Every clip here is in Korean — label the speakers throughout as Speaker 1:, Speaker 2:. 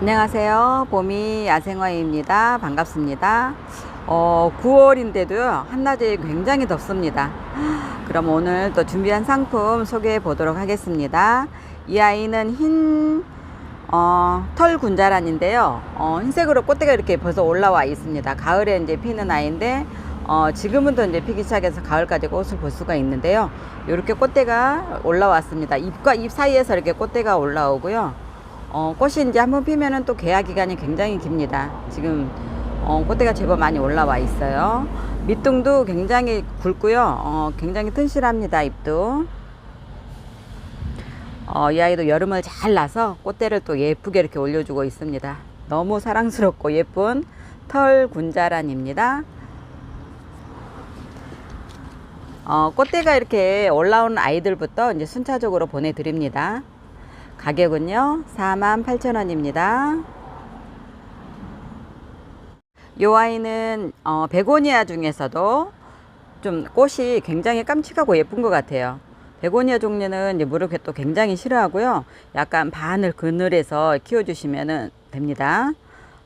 Speaker 1: 안녕하세요. 봄이 야생화입니다. 반갑습니다. 9월인데도요, 한낮이 굉장히 덥습니다. 그럼 오늘 또 준비한 상품 소개해 보도록 하겠습니다. 이 아이는 털 군자란인데요. 흰색으로 꽃대가 이렇게 벌써 올라와 있습니다. 가을에 이제 피는 아이인데, 지금부터 이제 피기 시작해서 가을까지 꽃을 볼 수가 있는데요. 이렇게 꽃대가 올라왔습니다. 잎과 잎 사이에서 이렇게 꽃대가 올라오고요. 꽃이 이제 한번 피면은 또 개화 기간이 굉장히 깁니다. 지금 꽃대가 제법 많이 올라와 있어요. 밑둥도 굉장히 굵고요. 굉장히 튼실합니다. 잎도. 이 아이도 여름을 잘 나서 꽃대를 또 예쁘게 이렇게 올려주고 있습니다. 너무 사랑스럽고 예쁜 털 군자란입니다. 꽃대가 이렇게 올라온 아이들부터 이제 순차적으로 보내드립니다. 가격은요 48,000원입니다. 이 아이는 베고니아 중에서도 좀 꽃이 굉장히 깜찍하고 예쁜 것 같아요. 베고니아 종류는 이제 물을 또 굉장히 싫어하고요. 약간 바늘 그늘에서 키워주시면 됩니다.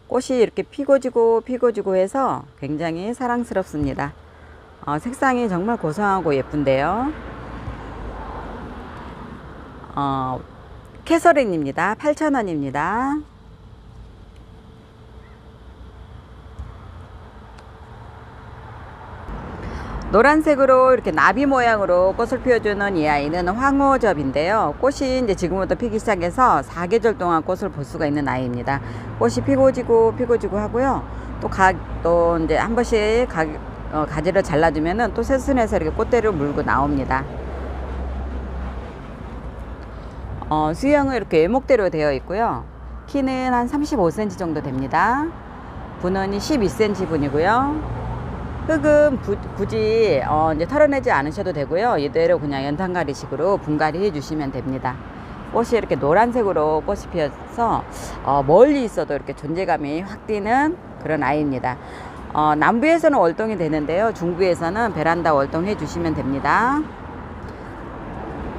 Speaker 1: 꽃이 이렇게 피고 지고 해서 굉장히 사랑스럽습니다. 색상이 정말 고상하고 예쁜데요. 캐서린입니다. 8,000원입니다. 노란색으로 이렇게 나비 모양으로 꽃을 피워주는 이 아이는 황호접인데요. 꽃이 이제 지금부터 피기 시작해서 4계절 동안 꽃을 볼 수가 있는 아이입니다. 꽃이 피고 지고 하고요. 또 이제 한 번씩 가지를 잘라주면은 또 새순에서 이렇게 꽃대를 물고 나옵니다. 수영은 이렇게 외목대로 되어 있고요. 키는 한 35cm 정도 됩니다. 분원이 12cm 분이고요. 흙은 굳이 이제 털어내지 않으셔도 되고요. 이대로 그냥 연탄가리식으로 분갈이 해주시면 됩니다. 꽃이 이렇게 노란색으로 꽃이 피어서 멀리 있어도 이렇게 존재감이 확 띄는 그런 아이입니다. 남부에서는 월동이 되는데요. 중부에서는 베란다 월동 해주시면 됩니다.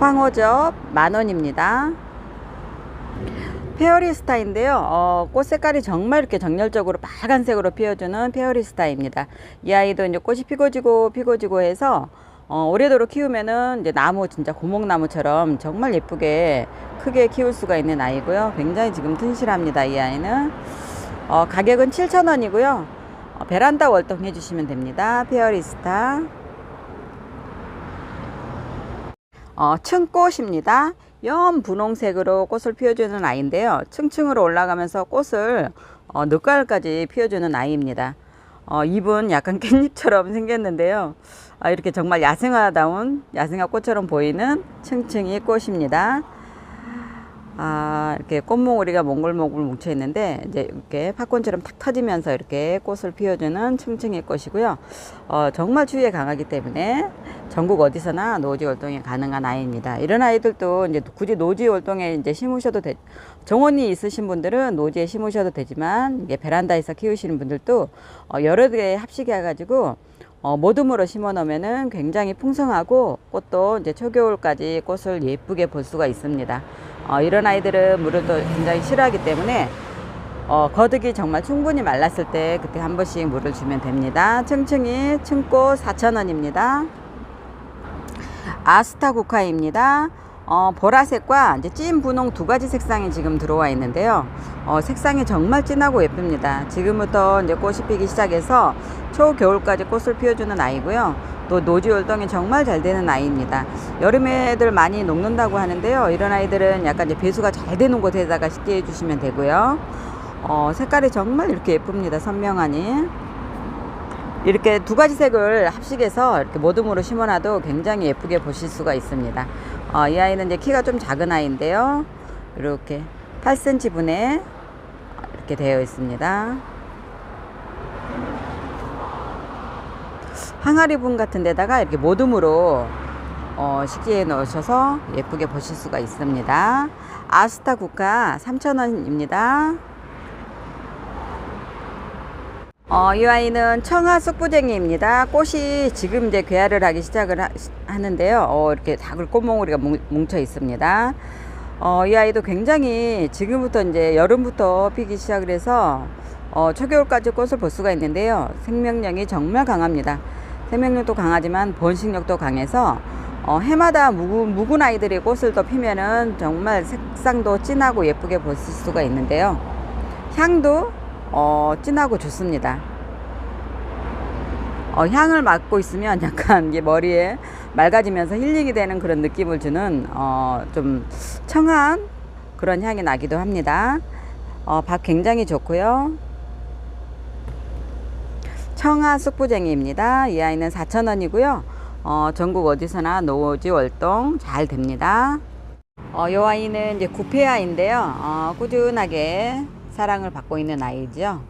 Speaker 1: 황호접 10,000원입니다. 페어리스타인데요. 꽃 색깔이 정말 이렇게 정열적으로 빨간색으로 피워주는 페어리스타입니다. 이 아이도 이제 꽃이 피고 지고 해서 오래도록 키우면은 이제 나무 진짜 고목나무처럼 정말 예쁘게 크게 키울 수가 있는 아이고요. 굉장히 지금 튼실합니다. 이 아이는 가격은 7,000원이고요. 베란다 월동 해주시면 됩니다. 페어리스타. 층꽃입니다. 연 분홍색으로 꽃을 피워주는 아이인데요. 층층으로 올라가면서 꽃을 늦가을까지 피워주는 아이입니다. 잎은 약간 깻잎처럼 생겼는데요. 이렇게 정말 야생화다운 야생화 꽃처럼 보이는 층층이 꽃입니다. 이렇게 꽃몽우리가 몽글몽글 뭉쳐 있는데 이제 이렇게 팝콘처럼 탁 터지면서 이렇게 꽃을 피워주는 층층이 꽃이고요. 정말 추위에 강하기 때문에 전국 어디서나 노지 월동이 가능한 아이입니다. 이런 아이들도 이제 굳이 노지 월동에 이제 심으셔도 정원이 있으신 분들은 노지에 심으셔도 되지만 이게 베란다에서 키우시는 분들도 여러 개 합식해 가지고 모둠으로 심어 놓으면은 굉장히 풍성하고 꽃도 이제 초겨울까지 꽃을 예쁘게 볼 수가 있습니다. 이런 아이들은 물을 또 굉장히 싫어하기 때문에 거득이 정말 충분히 말랐을 때 그때 한 번씩 물을 주면 됩니다. 층층이 층꽃 4,000원입니다. 아스타 구카입니다. 보라색과 이제 찐 분홍 두 가지 색상이 지금 들어와 있는데요. 색상이 정말 진하고 예쁩니다. 지금부터 이제 꽃이 피기 시작해서 초겨울까지 꽃을 피워주는 아이고요. 또 노지 월동이 정말 잘 되는 아이입니다. 여름에 애들 많이 녹는다고 하는데요. 이런 아이들은 약간 이제 배수가 잘 되는 곳에다가 쉽게 해주시면 되고요. 색깔이 정말 이렇게 예쁩니다. 선명하니. 이렇게 두 가지 색을 합식해서 이렇게 모둠으로 심어놔도 굉장히 예쁘게 보실 수가 있습니다. 이 아이는 이제 키가 좀 작은 아이인데요. 이렇게 8cm 분에 이렇게 되어 있습니다. 항아리 분 같은 데다가 이렇게 모둠으로 식기에 넣으셔서 예쁘게 보실 수가 있습니다. 아스타 구카 3,000원입니다. 이 아이는 청아 쑥부쟁이입니다. 꽃이 지금 이제 괴화를 하기 시작을 하는데요. 이렇게 작은 꽃몽우리가 뭉쳐 있습니다. 이 아이도 굉장히 지금부터 이제 여름부터 피기 시작을 해서 초겨울까지 꽃을 볼 수가 있는데요. 생명력이 정말 강합니다. 생명력도 강하지만 번식력도 강해서 해마다 묵은 아이들이 꽃을 더 피면은 정말 색상도 진하고 예쁘게 볼 수가 있는데요. 향도 진하고 좋습니다. 향을 맡고 있으면 약간 이게 머리에 맑아지면서 힐링이 되는 그런 느낌을 주는 좀 청한 그런 향이 나기도 합니다. 밥 굉장히 좋고요. 청아 쑥부쟁이입니다. 이 아이는 4,000원이고요. 전국 어디서나 노지 월동 잘 됩니다. 이 아이는 이제 구페아인데요. 꾸준하게 사랑을 받고 있는 아이죠.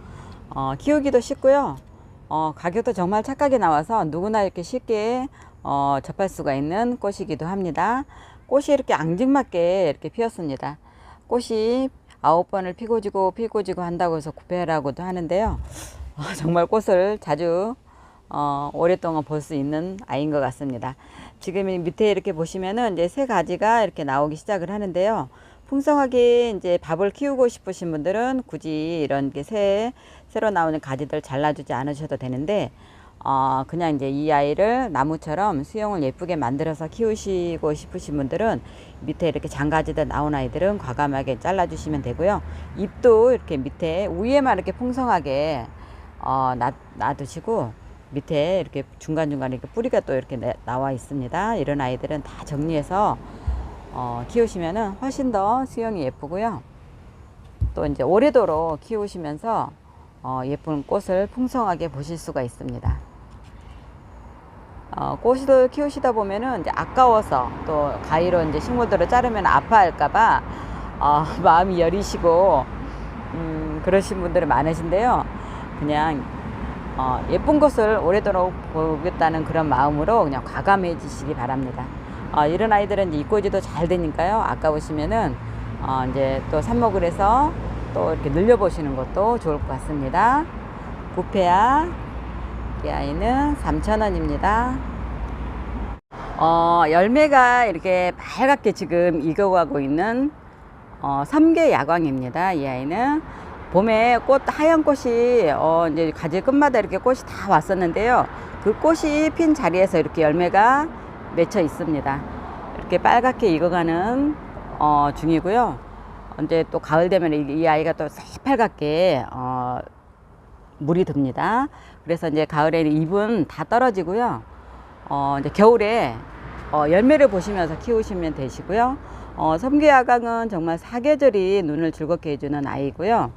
Speaker 1: 키우기도 쉽고요. 가격도 정말 착하게 나와서 누구나 이렇게 쉽게 접할 수가 있는 꽃이기도 합니다. 꽃이 이렇게 앙증맞게 이렇게 피었습니다. 꽃이 9번을 피고 지고 한다고 해서 구페아라고도 하는데요. 정말 꽃을 자주 오랫동안 볼 수 있는 아이인 것 같습니다. 지금 밑에 이렇게 보시면은 이제 새 가지가 이렇게 나오기 시작을 하는데요. 풍성하게 이제 밥을 키우고 싶으신 분들은 굳이 이런 게 새로 나오는 가지들 잘라주지 않으셔도 되는데, 그냥 이제 이 아이를 나무처럼 수영을 예쁘게 만들어서 키우시고 싶으신 분들은 밑에 이렇게 장가지들 나온 아이들은 과감하게 잘라주시면 되고요. 잎도 이렇게 밑에 위에만 이렇게 풍성하게 놔두시고 밑에 이렇게 중간중간에 이렇게 뿌리가 또 이렇게 나와 있습니다. 이런 아이들은 다 정리해서 키우시면은 훨씬 더 수영이 예쁘고요. 또 이제 오래도록 키우시면서 예쁜 꽃을 풍성하게 보실 수가 있습니다. 꽃을 키우시다 보면은 이제 아까워서 또 가위로 이제 식물들을 자르면 아파할까봐 마음이 여리시고 그러신 분들이 많으신데요. 그냥 예쁜 것을 오래도록 보겠다는 그런 마음으로 그냥 과감해지시기 바랍니다. 이런 아이들은 이제 이꼬지도 잘 되니까요. 아까우시면은 이제 또 삽목을 해서 또 이렇게 늘려보시는 것도 좋을 것 같습니다. 구페아 이 아이는 3,000원입니다. 열매가 이렇게 빨갛게 지금 익어가고 있는 삼계 야광입니다. 이 아이는 봄에 하얀 꽃이 이제 가지 끝마다 이렇게 꽃이 다 왔었는데요. 그 꽃이 핀 자리에서 이렇게 열매가 맺혀 있습니다. 이렇게 빨갛게 익어가는 중이고요. 이제 또 가을 되면 이 아이가 또 새빨갛게 물이 듭니다. 그래서 이제 가을에는 잎은 다 떨어지고요. 이제 겨울에 열매를 보시면서 키우시면 되시고요. 섬계야광은 정말 사계절이 눈을 즐겁게 해주는 아이고요.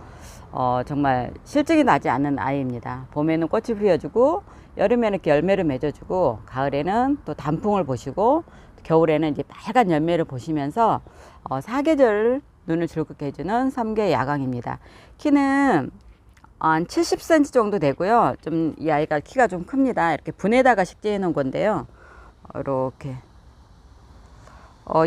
Speaker 1: 정말 실증이 나지 않는 아이입니다. 봄에는 꽃이 피어주고 여름에는 이렇게 열매를 맺어주고 가을에는 또 단풍을 보시고 겨울에는 이제 빨간 열매를 보시면서 사계절 눈을 즐겁게 해주는 섬계야광입니다. 키는 한 70cm 정도 되고요. 좀 이 아이가 키가 좀 큽니다. 이렇게 분에다가 식재해 놓은 건데요. 이렇게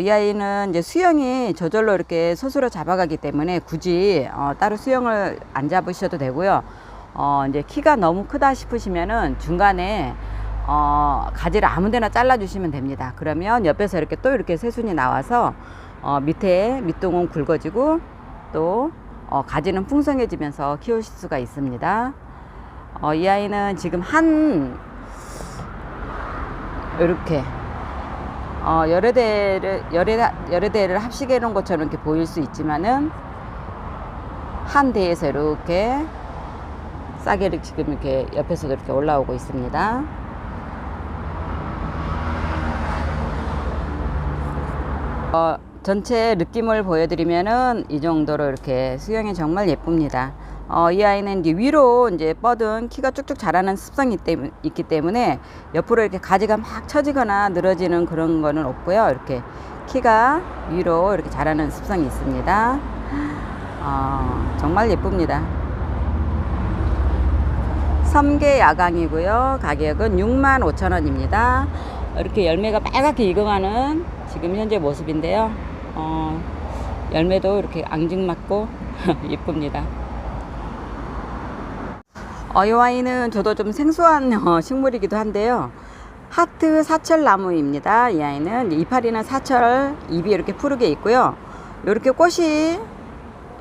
Speaker 1: 이 아이는 이제 수영이 저절로 이렇게 스스로 잡아가기 때문에 굳이 따로 수영을 안 잡으셔도 되고요. 이제 키가 너무 크다 싶으시면은 중간에 가지를 아무데나 잘라 주시면 됩니다. 그러면 옆에서 이렇게 또 이렇게 새순이 나와서 밑에 밑둥은 굵어지고 또 가지는 풍성해지면서 키우실 수가 있습니다. 이 아이는 지금 이렇게 여러 대를 합식해 놓은 것처럼 이렇게 보일 수 있지만은 한 대에서 이렇게 싹이 지금 이렇게 옆에서도 이렇게 올라오고 있습니다. 전체 느낌을 보여드리면은 이 정도로 이렇게 수영이 정말 예쁩니다. 이 아이는 이제 위로 이제 뻗은 키가 쭉쭉 자라는 습성이 있기 때문에 옆으로 이렇게 가지가 막 처지거나 늘어지는 그런 거는 없고요. 이렇게 키가 위로 이렇게 자라는 습성이 있습니다. 정말 예쁩니다. 섬계야광이고요. 가격은 65,000원입니다. 이렇게 열매가 빨갛게 익어가는 지금 현재 모습인데요. 열매도 이렇게 앙증맞고 예쁩니다. 이 아이는 저도 좀 생소한 식물이기도 한데요. 하트 사철나무입니다. 이 아이는 이파리는 사철 잎이 이렇게 푸르게 있고요. 이렇게 꽃이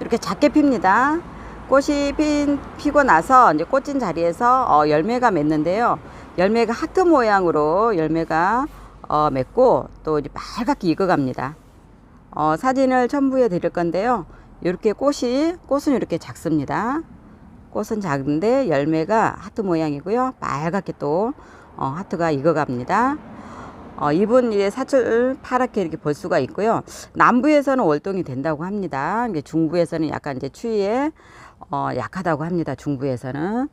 Speaker 1: 이렇게 작게 핍니다. 꽃이 피고 나서 이제 꽃진 자리에서 열매가 맺는데요. 열매가 하트 모양으로 열매가 맺고 또 이제 빨갛게 익어갑니다. 사진을 첨부해 드릴 건데요. 이렇게 꽃은 이렇게 작습니다. 꽃은 작은데 열매가 하트 모양이고요. 빨갛게 또 하트가 익어갑니다. 잎은 이제 사철 파랗게 이렇게 볼 수가 있고요. 남부에서는 월동이 된다고 합니다. 이제 중부에서는 약간 이제 추위에 약하다고 합니다. 중부에서는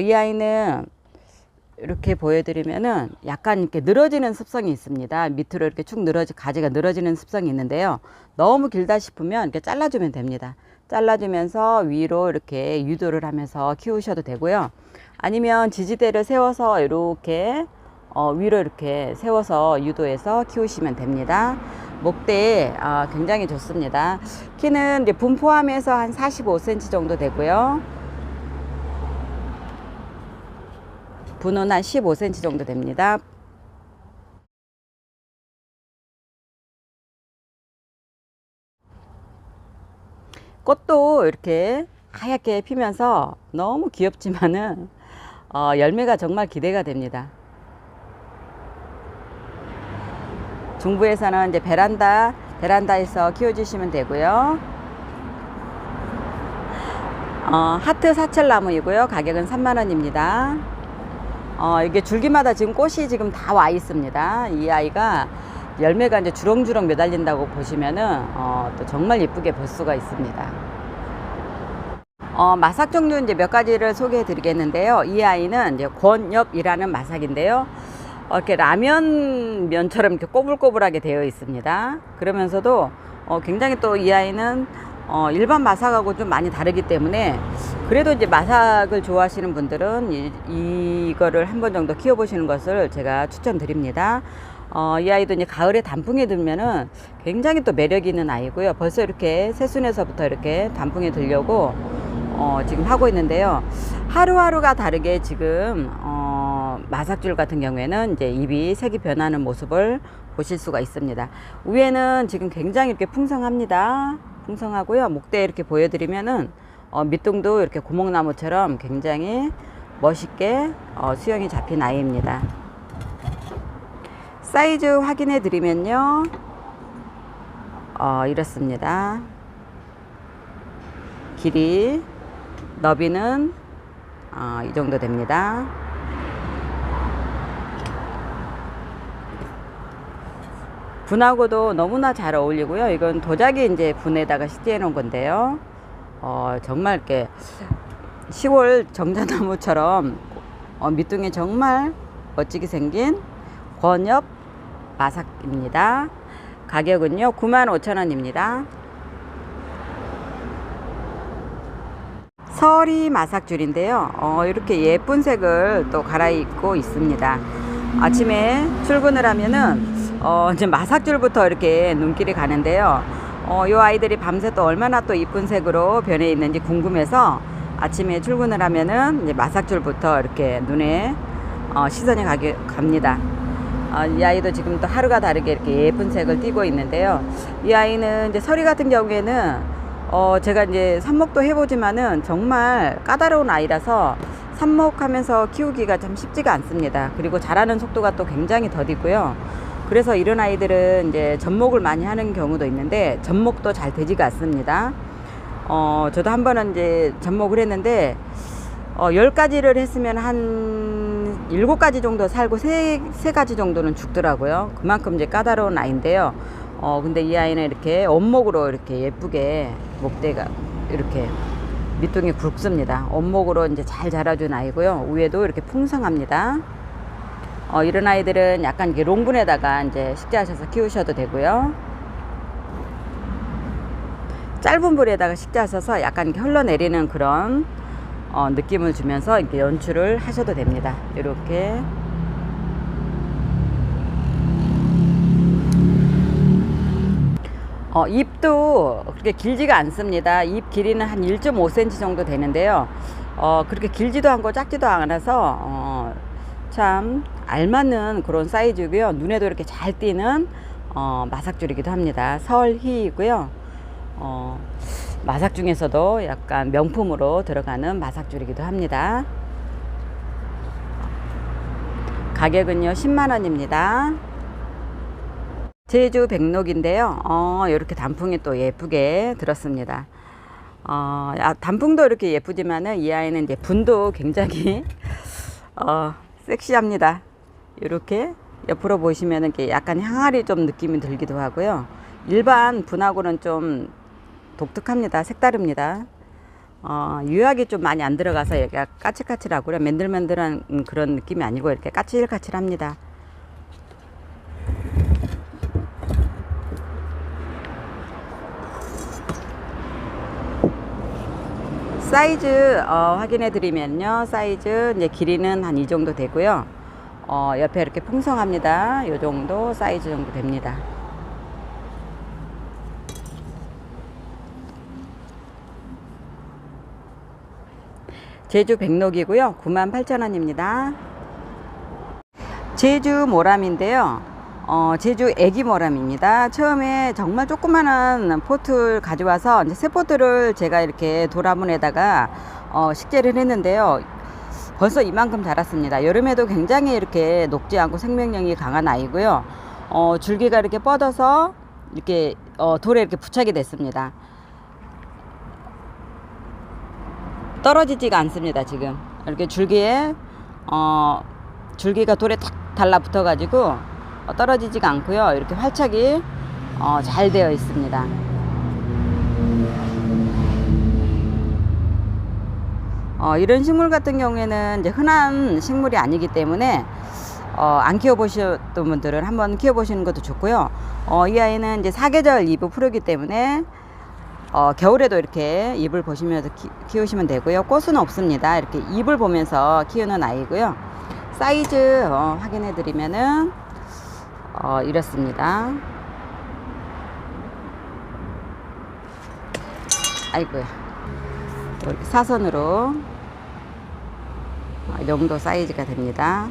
Speaker 1: 이 아이는 이렇게 보여드리면은 약간 이렇게 늘어지는 습성이 있습니다. 밑으로 이렇게 축 가지가 늘어지는 습성이 있는데요. 너무 길다 싶으면 이렇게 잘라주면 됩니다. 잘라주면서 위로 이렇게 유도를 하면서 키우셔도 되고요. 아니면 지지대를 세워서 이렇게 위로 이렇게 세워서 유도해서 키우시면 됩니다. 목대에 굉장히 좋습니다. 키는 이제 분 포함해서 한 45cm 정도 되고요. 분은 한 15cm 정도 됩니다. 꽃도 이렇게 하얗게 피면서 너무 귀엽지만은 열매가 정말 기대가 됩니다. 중부에서는 이제 베란다에서 키워주시면 되고요. 하트 사철나무이고요. 가격은 3만원입니다. 이게 줄기마다 지금 꽃이 지금 다 와 있습니다. 이 아이가 열매가 이제 주렁주렁 매달린다고 보시면은 또 정말 예쁘게 볼 수가 있습니다. 마삭 종류 이제 몇 가지를 소개해 드리겠는데요. 이 아이는 이제 권엽이라는 마삭인데요. 이렇게 라면 면처럼 이렇게 꼬불꼬불하게 되어 있습니다. 그러면서도 굉장히 또 이 아이는 일반 마삭하고 좀 많이 다르기 때문에 그래도 이제 마삭을 좋아하시는 분들은 이거를 한 번 정도 키워보시는 것을 제가 추천드립니다. 이 아이도 이제 가을에 단풍에 들면은 굉장히 또 매력 있는 아이고요. 벌써 이렇게 새순에서부터 이렇게 단풍에 들려고 지금 하고 있는데요. 하루하루가 다르게 지금 마삭줄 같은 경우에는 이제 잎이 색이 변하는 모습을 보실 수가 있습니다. 위에는 지금 굉장히 이렇게 풍성합니다. 풍성하고요. 목대 이렇게 보여드리면은 밑둥도 이렇게 고목나무처럼 굉장히 멋있게 수영이 잡힌 아이입니다. 사이즈 확인해 드리면요. 이렇습니다. 길이, 너비는 이 정도 됩니다. 분하고도 너무나 잘 어울리고요. 이건 도자기 이제 분에다가 식재해 놓은 건데요. 정말 이렇게 10월 정자나무처럼 밑둥이 정말 멋지게 생긴 권엽 마삭입니다. 가격은요 95,000원입니다. 서리 마삭줄인데요. 이렇게 예쁜 색을 또 갈아입고 있습니다. 아침에 출근을 하면은 이제 마삭줄부터 이렇게 눈길이 가는데요. 이 아이들이 밤새 또 얼마나 또 이쁜 색으로 변해 있는지 궁금해서 아침에 출근을 하면은 이제 마삭줄부터 이렇게 눈에 시선이 갑니다. 이 아이도 지금 또 하루가 다르게 이렇게 예쁜 색을 띠고 있는데요. 이 아이는 이제 서리 같은 경우에는 제가 이제 삽목도 해보지만은 정말 까다로운 아이라서 삽목하면서 키우기가 참 쉽지가 않습니다. 그리고 자라는 속도가 또 굉장히 더디고요. 그래서 이런 아이들은 이제 접목을 많이 하는 경우도 있는데 접목도 잘 되지가 않습니다. 저도 한 번은 이제 접목을 했는데 10가지를 했으면 한 7가지 정도 살고 3가지 정도는 죽더라고요. 그만큼 이제 까다로운 아이인데요. 근데 이 아이는 이렇게 원목으로 이렇게 예쁘게 목대가 이렇게 밑둥이 굵습니다. 원목으로 이제 잘 자라준 아이고요. 위에도 이렇게 풍성합니다. 이런 아이들은 약간 이렇게 롱분에다가 이제 식재하셔서 키우셔도 되고요. 짧은 불에다가 식재하셔서 약간 이렇게 흘러내리는 그런 느낌을 주면서 이렇게 연출을 하셔도 됩니다. 이렇게. 잎도 그렇게 길지가 않습니다. 잎 길이는 한 1.5cm 정도 되는데요. 그렇게 길지도 않고 작지도 않아서 참 알맞는 그런 사이즈고요. 눈에도 이렇게 잘 띄는 마삭줄이기도 합니다. 설희이고요. 마삭 중에서도 약간 명품으로 들어가는 마삭줄이기도 합니다. 가격은요 10만원입니다. 제주 백록인데요. 이렇게 단풍이 또 예쁘게 들었습니다. 단풍도 이렇게 예쁘지만은 이 아이는 이제 분도 굉장히 섹시합니다. 이렇게 옆으로 보시면은 이렇게 약간 향아리 좀 느낌이 들기도 하고요. 일반 분하고는 좀 독특합니다. 색다릅니다. 유약이 좀 많이 안 들어가서 얘가 까칠까칠하고요. 맨들맨들한 그런 느낌이 아니고 이렇게 까칠까칠합니다. 사이즈 확인해 드리면요. 사이즈 이제 길이는 한 이 정도 되고요. 옆에 이렇게 풍성합니다. 요 정도 사이즈 정도 됩니다. 제주 백록이고요. 98,000원입니다. 제주 모람인데요. 제주 애기 모람입니다. 처음에 정말 조그마한 포트를 가져와서 이제 새 포트를 제가 이렇게 도라문에다가 식재를 했는데요. 벌써 이만큼 자랐습니다. 여름에도 굉장히 이렇게 녹지 않고 생명력이 강한 아이고요. 줄기가 이렇게 뻗어서 이렇게 돌에 이렇게 부착이 됐습니다. 떨어지지가 않습니다. 지금 이렇게 줄기에 줄기가 돌에 탁 달라붙어 가지고 떨어지지가 않고요. 이렇게 활착이 잘 되어 있습니다. 이런 식물 같은 경우에는 이제 흔한 식물이 아니기 때문에 안 키워보셨던 분들은 한번 키워보시는 것도 좋고요. 이 아이는 이제 사계절 잎을 푸르기 때문에 겨울에도 이렇게 잎을 보시면서 키우시면 되고요. 꽃은 없습니다. 이렇게 잎을 보면서 키우는 아이고요. 사이즈 확인해 드리면은 이렇습니다. 아이고야. 이렇게 사선으로 이 정도 사이즈가 됩니다.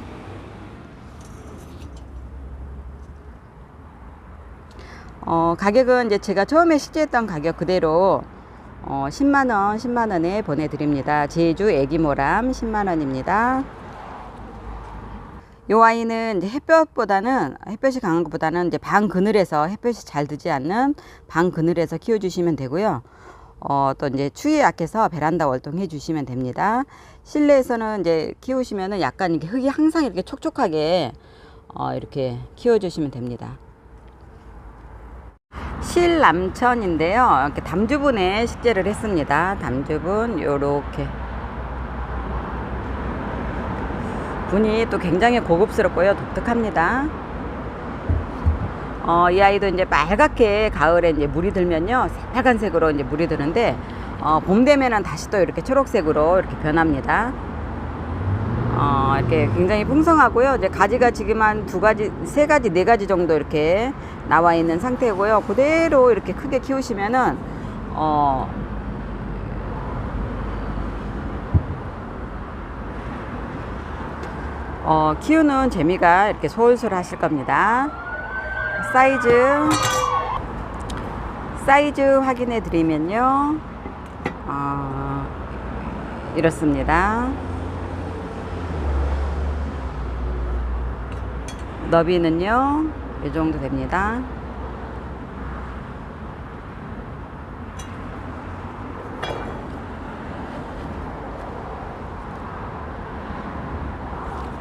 Speaker 1: 가격은 이제 제가 처음에 식재했던 가격 그대로 10만원에 보내드립니다. 제주 애기모람 10만원입니다. 이 아이는 이제 햇볕이 강한 것보다는 이제 방 그늘에서 햇볕이 잘 드지 않는 방 그늘에서 키워주시면 되고요. 또 이제 추위에 약해서 베란다 월동해 주시면 됩니다. 실내에서는 이제 키우시면은 약간 이렇게 흙이 항상 이렇게 촉촉하게 이렇게 키워주시면 됩니다. 실남천인데요. 이렇게 담주분에 식재를 했습니다. 담주분 요렇게 분이 또 굉장히 고급스럽고요. 독특합니다. 이 아이도 이제 빨갛게 가을에 이제 물이 들면요. 빨간색으로 이제 물이 드는데, 봄 되면은 다시 또 이렇게 초록색으로 이렇게 변합니다. 이렇게 굉장히 풍성하고요. 이제 가지가 지금 한 두 가지, 세 가지, 네 가지 정도 이렇게 나와 있는 상태고요. 그대로 이렇게 크게 키우시면은, 키우는 재미가 이렇게 솔솔 하실 겁니다. 사이즈 확인해 드리면요. 이렇습니다. 너비는요, 이 정도 됩니다.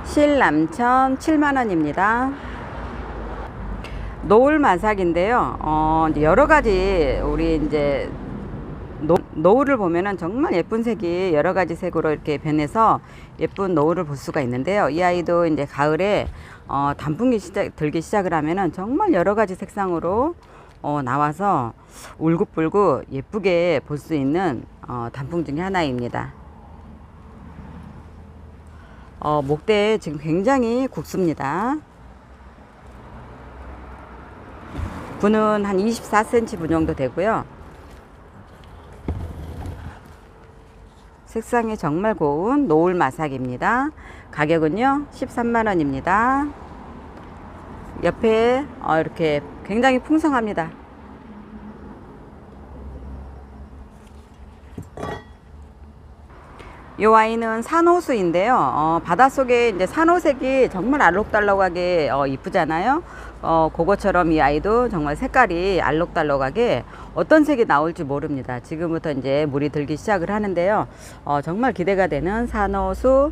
Speaker 1: 실남천 7만원입니다. 노을마삭인데요. 이제 여러가지, 우리 이제, 노을을 보면은 정말 예쁜 색이 여러가지 색으로 이렇게 변해서 예쁜 노을을 볼 수가 있는데요. 이 아이도 이제 가을에, 단풍이 들기 시작을 하면은 정말 여러가지 색상으로, 나와서 울긋불긋 예쁘게 볼 수 있는, 단풍 중에 하나입니다. 목대 지금 굉장히 굵습니다. 분은 한 24cm 분 정도 되고요. 색상이 정말 고운 노을마삭입니다. 가격은요 13만원입니다. 옆에 이렇게 굉장히 풍성합니다. 이 아이는 산호수인데요. 바닷속에 이제 산호색이 정말 알록달록하게 이쁘잖아요. 그것처럼 이 아이도 정말 색깔이 알록달록하게 어떤 색이 나올지 모릅니다. 지금부터 이제 물이 들기 시작을 하는데요. 정말 기대가 되는 산호수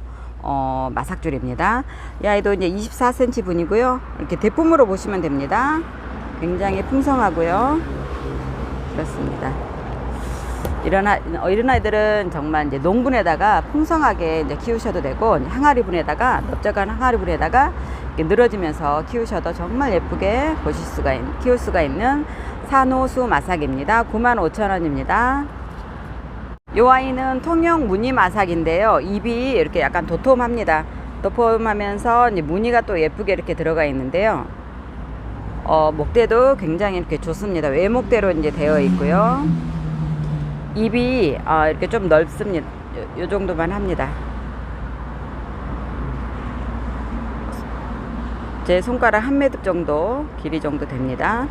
Speaker 1: 마삭줄입니다. 이 아이도 이제 24cm 분이고요. 이렇게 대품으로 보시면 됩니다. 굉장히 풍성하고요. 그렇습니다. 이런 아이들은 정말 이제 농분에다가 풍성하게 이제 키우셔도 되고, 항아리분에다가, 넓적한 항아리분에다가 늘어지면서 키우셔도 정말 예쁘게 키울 수가 있는 산호수 마삭입니다. 95,000원입니다. 이 아이는 통영 무늬 마삭인데요. 입이 이렇게 약간 도톰합니다. 도톰하면서 이제 무늬가 또 예쁘게 이렇게 들어가 있는데요. 목대도 굉장히 이렇게 좋습니다. 외목대로 이제 되어 있고요. 입이 이렇게 좀 넓습니다. 요 정도만 합니다. 제 손가락 한 매듭 정도 길이 정도 됩니다.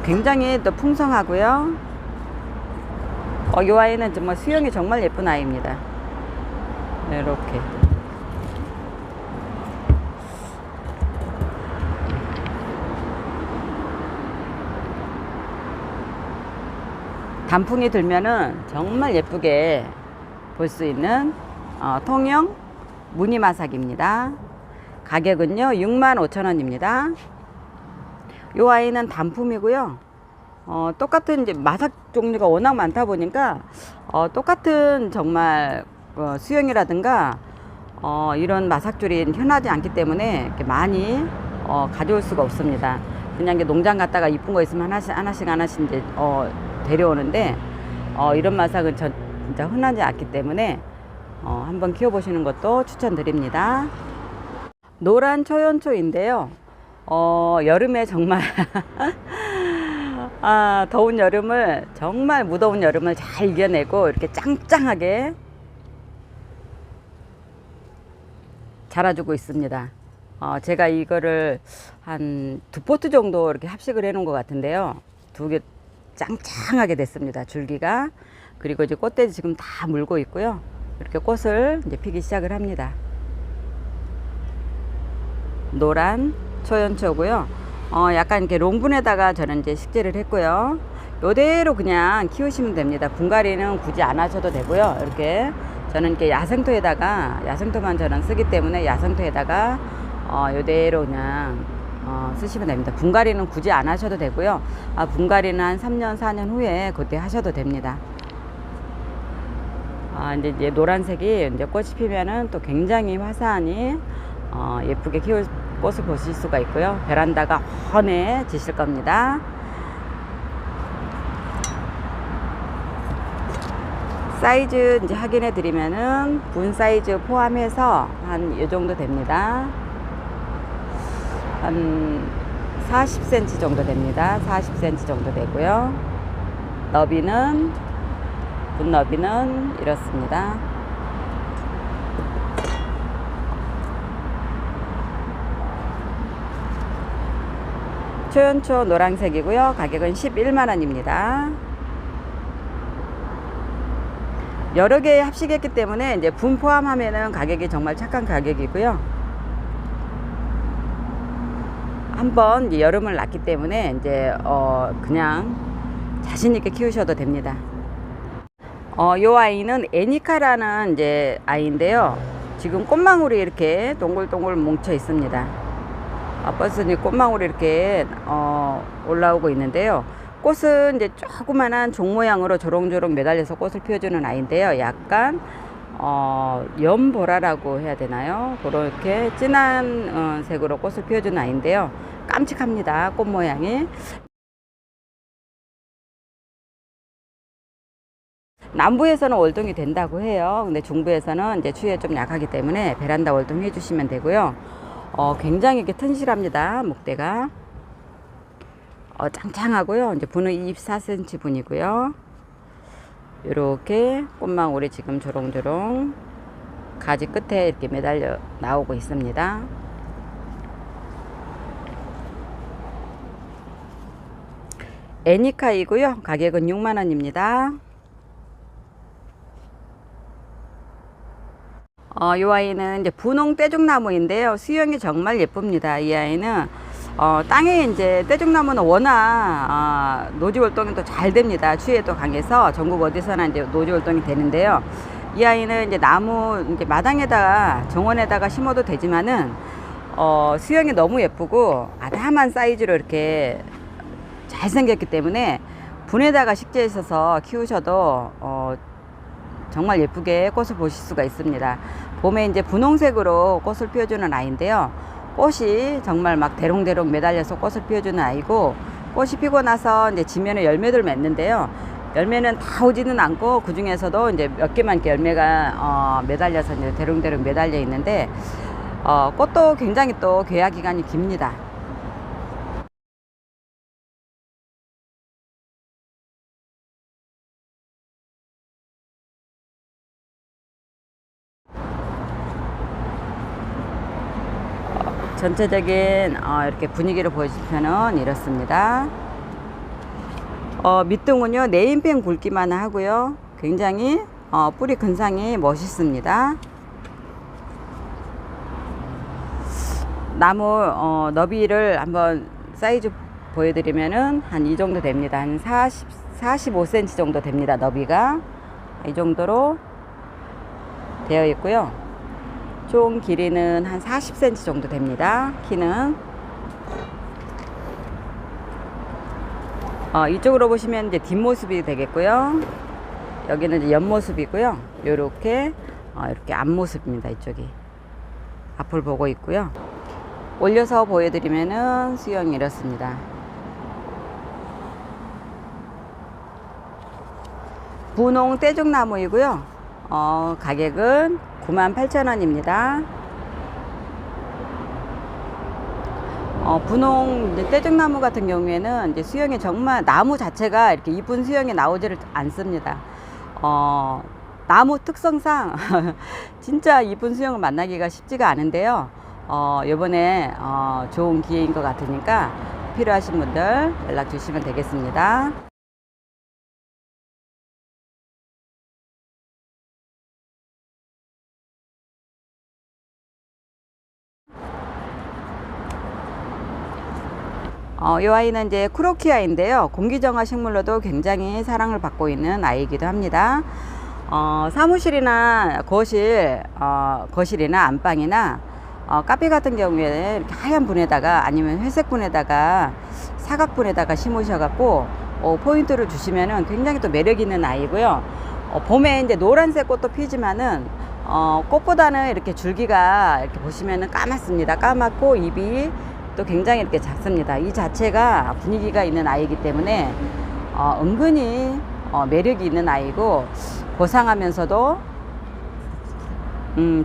Speaker 1: 굉장히 또 풍성하고요. 이 아이는 정말 수영이 정말 예쁜 아이입니다. 네, 이렇게. 단풍이 들면은 정말 예쁘게 볼 수 있는 통영 무늬마삭입니다. 가격은요 65,000원입니다. 이 아이는 단품이고요. 똑같은 이제 마삭 종류가 워낙 많다 보니까 똑같은 정말 수영이라든가 이런 마삭줄이 흔하지 않기 때문에 이렇게 많이 가져올 수가 없습니다. 그냥 농장 갔다가 이쁜 거 있으면 하나씩 이제 데려오는데 이런 마삭은 진짜 흔하지 않기 때문에 한번 키워보시는 것도 추천드립니다. 노란 초연초인데요. 여름에 정말 더운 여름을, 정말 무더운 여름을 잘 이겨내고 이렇게 짱짱하게 자라주고 있습니다. 제가 이거를 한 2포트 정도 이렇게 합식을 해 놓은 것 같은데요. 2개 짱짱하게 됐습니다. 줄기가. 그리고 이제 꽃대지 지금 다 물고 있고요. 이렇게 꽃을 이제 피기 시작을 합니다. 노란 초연초고요. 약간 이렇게 롱분에다가 저는 이제 식재를 했고요. 요대로 그냥 키우시면 됩니다. 분갈이는 굳이 안 하셔도 되고요. 이렇게 저는 이렇게 야생토만 저는 쓰기 때문에 야생토에다가 요대로 그냥 쓰시면 됩니다. 분갈이는 굳이 안 하셔도 되고요. 분갈이는 한 3년 4년 후에 그때 하셔도 됩니다. 이제 노란색이 이제 꽃이 피면은 또 굉장히 화사하니 예쁘게 키울 꽃을 보실 수가 있고요. 베란다가 환해지실 겁니다. 사이즈 이제 확인해 드리면은 분 사이즈 포함해서 한 이 정도 됩니다. 한 40cm 정도 됩니다. 40cm 정도 되고요. 분 너비는 이렇습니다. 초연초 노란색이고요. 가격은 11만원입니다. 여러 개 합식했기 때문에 이제 분 포함하면은 가격이 정말 착한 가격이고요. 한번 이제 여름을 났기 때문에 이제 그냥 자신있게 키우셔도 됩니다. 요 아이는 애니카라는 이제 아이인데요. 지금 꽃망울이 이렇게 동글동글 뭉쳐 있습니다. 벌써 이제 꽃망울이 이렇게 올라오고 있는데요. 꽃은 이제 조그만한 종 모양으로 조롱조롱 매달려서 꽃을 피워주는 아이인데요. 약간 연보라라고 해야 되나요? 그렇게 진한 색으로 꽃을 피워주는 아이인데요. 깜찍합니다. 꽃 모양이. 남부에서는 월동이 된다고 해요. 근데 중부에서는 이제 추위에 좀 약하기 때문에 베란다 월동 해주시면 되고요. 굉장히 이렇게 튼실합니다. 목대가. 짱짱하고요. 이제 분은 24cm 분이고요. 이렇게 꽃망울이 지금 조롱조롱 가지 끝에 이렇게 매달려 나오고 있습니다. 애니카이고요. 가격은 6만원입니다. 이 아이는 이제 분홍 떼죽나무인데요. 수영이 정말 예쁩니다. 이 아이는 땅에 이제 떼죽나무는 워낙 노지 활동이 또 잘 됩니다. 추위에도 강해서 전국 어디서나 이제 노지 활동이 되는데요. 이 아이는 이제 나무 이제 마당에다가 정원에다가 심어도 되지만은 수영이 너무 예쁘고 아담한 사이즈로 이렇게 잘 생겼기 때문에 분에다가 식재에 있어서 키우셔도 정말 예쁘게 꽃을 보실 수가 있습니다. 봄에 이제 분홍색으로 꽃을 피워주는 아이인데요. 꽃이 정말 막 대롱대롱 매달려서 꽃을 피워주는 아이고, 꽃이 피고 나서 이제 지면에 열매들 맺는데요. 열매는 다 오지는 않고 그 중에서도 이제 몇 개만 이렇게 열매가 매달려서 이제 대롱대롱 매달려 있는데 꽃도 굉장히 또 개화 기간이 깁니다. 전체적인 이렇게 분위기를 보여주시면은 이렇습니다. 밑둥은요 네임펜 굵기만 하고요, 굉장히 뿌리 근상이 멋있습니다. 나무 너비를 한번 사이즈 보여드리면은 한 이 정도 됩니다. 한 45cm 정도 됩니다. 너비가 이 정도로 되어 있고요. 총 길이는 한 40cm 정도 됩니다. 키는 이쪽으로 보시면 이제 뒷모습이 되겠고요. 여기는 이제 옆모습이고요. 요렇게 이렇게 앞모습입니다. 이쪽이 앞을 보고 있고요. 올려서 보여드리면은 수영이 이렇습니다. 분홍 떼죽나무이고요. 가격은 98,000원입니다. 분홍 떼죽나무 같은 경우에는 이제 수영이 정말 나무 자체가 이렇게 이쁜 수영이 나오지를 않습니다. 나무 특성상 진짜 이쁜 수영을 만나기가 쉽지가 않은데요. 요번에 좋은 기회인 것 같으니까 필요하신 분들 연락 주시면 되겠습니다. 이 아이는 이제 크로키아인데요. 공기정화 식물로도 굉장히 사랑을 받고 있는 아이이기도 합니다. 사무실이나 거실이나 안방이나 카페 같은 경우에 이렇게 하얀 분에다가 아니면 회색 분에다가 사각 분에다가 심으셔갖고 포인트를 주시면은 굉장히 또 매력 있는 아이고요. 봄에 이제 노란색 꽃도 피지만은 꽃보다는 이렇게 줄기가 이렇게 보시면은 까맣습니다. 까맣고 잎이 또 굉장히 이렇게 작습니다. 이 자체가 분위기가 있는 아이이기 때문에 은근히 매력이 있는 아이고 고상하면서도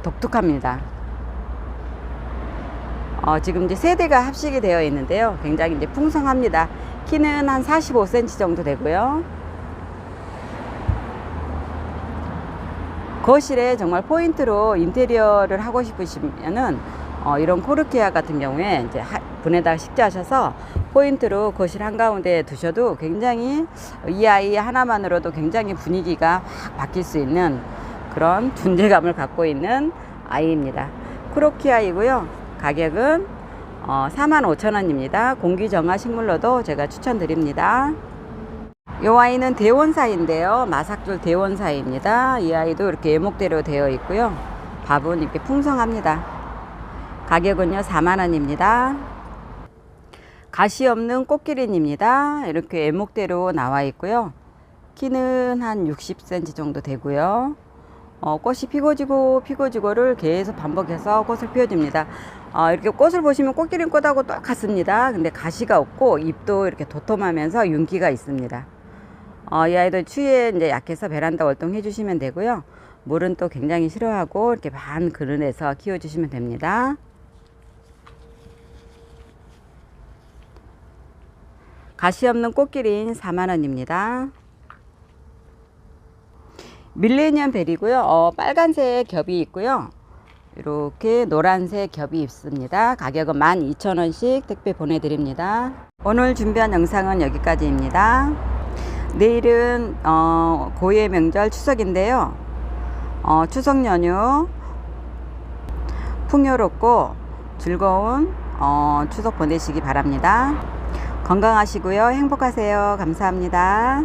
Speaker 1: 독특합니다. 지금 이제 세대가 합식이 되어 있는데요. 굉장히 이제 풍성합니다. 키는 한 45cm 정도 되고요. 거실에 정말 포인트로 인테리어를 하고 싶으시면은 이런 코르키아 같은 경우에 이제 분에다가 식재하셔서 포인트로 거실 한가운데 두셔도 굉장히 이 아이 하나만으로도 굉장히 분위기가 확 바뀔 수 있는 그런 존재감을 갖고 있는 아이입니다. 크로키아이고요. 가격은 45,000원입니다. 공기정화 식물로도 제가 추천드립니다. 이 아이는 대원사인데요. 마삭줄 대원사입니다. 이 아이도 이렇게 예목대로 되어 있고요. 밥은 이렇게 풍성합니다. 가격은요 4만원입니다. 가시 없는 꽃기린입니다. 이렇게 예목대로 나와 있고요. 키는 한 60cm 정도 되고요. 꽃이 피고지고를 계속 반복해서 꽃을 피워줍니다. 이렇게 꽃을 보시면 꽃기린 꽃하고 똑같습니다. 근데 가시가 없고 잎도 이렇게 도톰하면서 윤기가 있습니다. 이 아이도 추위에 이제 약해서 베란다 활동해 주시면 되고요. 물은 또 굉장히 싫어하고 이렇게 반 그늘에서 키워 주시면 됩니다. 가시 없는 꽃기린 4만원입니다. 밀레니엄 벨이고요. 빨간색 겹이 있고요. 이렇게 노란색 겹이 있습니다. 가격은 12,000원씩 택배 보내드립니다. 오늘 준비한 영상은 여기까지입니다. 내일은 고유의 명절 추석인데요. 추석 연휴 풍요롭고 즐거운 추석 보내시기 바랍니다. 건강하시고요. 행복하세요. 감사합니다.